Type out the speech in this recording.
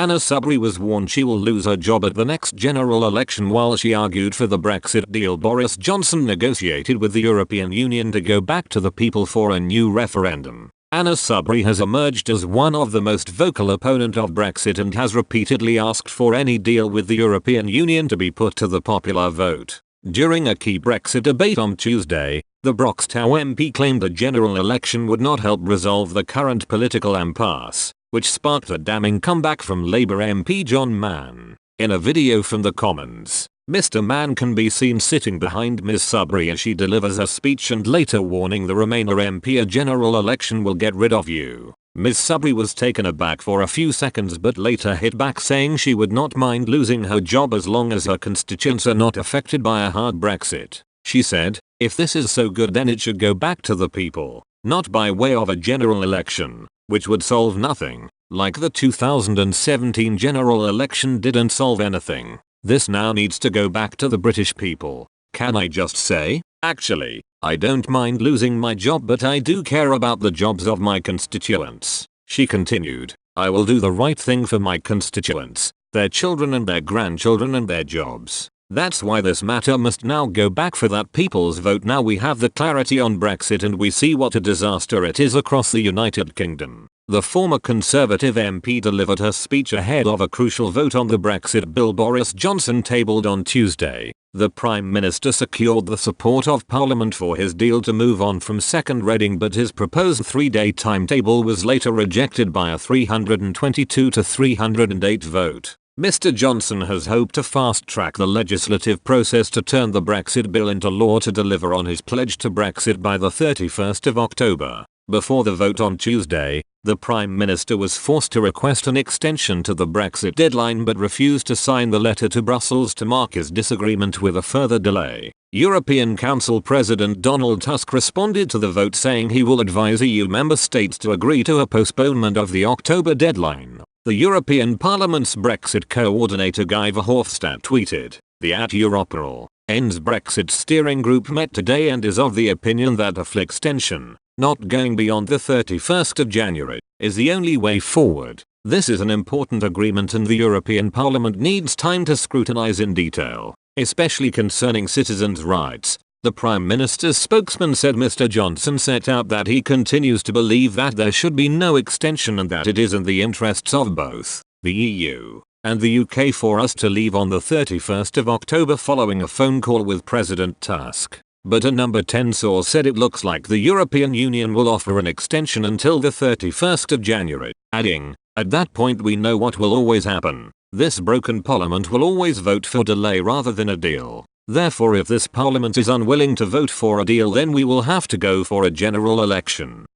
Anna Soubry was warned she will lose her job at the next general election while she argued for the Brexit deal. Boris Johnson negotiated with the European Union to go back to the people for a new referendum. Anna Soubry has emerged as one of the most vocal opponent of Brexit and has repeatedly asked for any deal with the European Union to be put to the popular vote. During a key Brexit debate on Tuesday, the Broxtow MP claimed a general election would not help resolve the current political impasse, which sparked a damning comeback from Labour MP John Mann. In a video from the Commons, Mr. Mann can be seen sitting behind Ms. Soubry as she delivers a speech and later warning the Remainer MP a general election will get rid of you. Ms. Soubry was taken aback for a few seconds but later hit back, saying she would not mind losing her job as long as her constituents are not affected by a hard Brexit. She said, "If this is so good then it should go back to the people, not by way of a general election, which would solve nothing, like the 2017 general election didn't solve anything. This now needs to go back to the British people. Can I just say, actually, I don't mind losing my job but I do care about the jobs of my constituents." She continued, "I will do the right thing for my constituents, their children and their grandchildren and their jobs. That's why this matter must now go back for that people's vote. Now we have the clarity on Brexit and we see what a disaster it is across the United Kingdom." The former Conservative MP delivered her speech ahead of a crucial vote on the Brexit bill Boris Johnson tabled on Tuesday. The Prime Minister secured the support of Parliament for his deal to move on from second reading, but his proposed 3-day timetable was later rejected by a 322 to 308 vote. Mr. Johnson has hoped to fast-track the legislative process to turn the Brexit bill into law to deliver on his pledge to Brexit by the 31st of October. Before the vote on Tuesday, the Prime Minister was forced to request an extension to the Brexit deadline but refused to sign the letter to Brussels to mark his disagreement with a further delay. European Council President Donald Tusk responded to the vote saying he will advise EU member states to agree to a postponement of the October deadline. The European Parliament's Brexit coordinator Guy Verhofstadt tweeted, "The Europol ends Brexit steering group met today and is of the opinion that a full extension, not going beyond the 31st of January, is the only way forward. This is an important agreement and the European Parliament needs time to scrutinize in detail, especially concerning citizens' rights." The Prime Minister's spokesman said Mr. Johnson set out that he continues to believe that there should be no extension and that it is in the interests of both the EU and the UK for us to leave on the 31st of October following a phone call with President Tusk. But a number 10 source said it looks like the European Union will offer an extension until the 31st of January, adding, "At that point we know what will always happen. This broken parliament will always vote for delay rather than a deal. Therefore if this parliament is unwilling to vote for a deal then we will have to go for a general election."